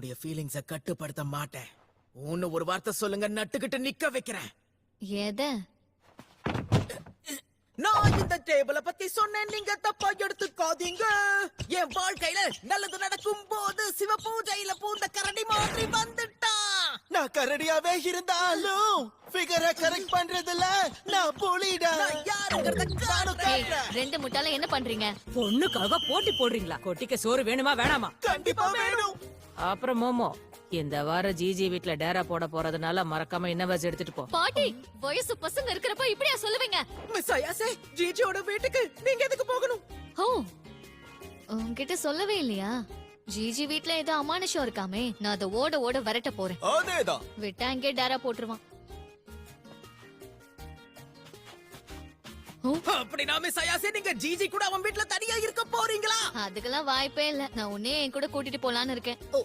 என்னுடைய ஃபீலிங்ஸ கட்டுப்படுத்த மாட்டேன். ஒன்னு ஒரு வார்த்தை சொல்லுங்க, நட்டுக்கிட்டு நிக்க வைக்கிறேன். எத? நான் இந்த டேபிள பத்தி சொன்னேன், நீங்க தப்பா எடுத்துக்காதீங்க. என் வாழ்க்கையில நல்லது நடக்கும் போது சிவ பூஜையில பூந்த கரடி மாதிரி வந்துட்டா. நான் கரடியாவே இருந்தாலும் ஃபிகரை கரெக்ட் பண்றதுல நான் புலிடா. யாருங்கிறத நானும் ஏய், காட்டுறேன். 2 முட்டாள என்ன பண்றீங்க? பொண்ணுக்காக போட்டி போடுறீங்களா? கொட்டிக்க சோறு வேணுமா வேணாமா? கண்டிப்பா வேணும். அப்புறம் மோமோ, இந்த வாரம் ஜிஜி வீட்ல டேரா போட போறதுனால மறக்காம இன்னவர்ஸ் எடுத்துட்டு போ. பாட்டி, வயசு பசங்க இருக்கிறப்ப இப்படியா சொல்லுவீங்க? மிஸ் அயாசே, ஜிஜியோட வீட்டுக்கு நீங்க எதுக்கு போகணும்? ஓ, உன்கிட்ட சொல்லவே இல்லையா? ஜிஜி வீட்ல ஏதோ அமானுஷம் இருக்காமே, நான் அதை ஓட ஓட விரட்ட போறேன். அதேதான். விட்டா அங்கே டேரா போட்டுருவான். அப்படினா மிஸ் அயாசே, நீங்க ஜிஜி கூட அவன் வீட்ல தனியா இருக்க போறீங்களா? அதுக்கெல்லாம் வாய்ப்பே இல்ல. நான் உன்னையே என் கூட கூட்டிட்டு போலான்னு இருக்கேன். ஓ,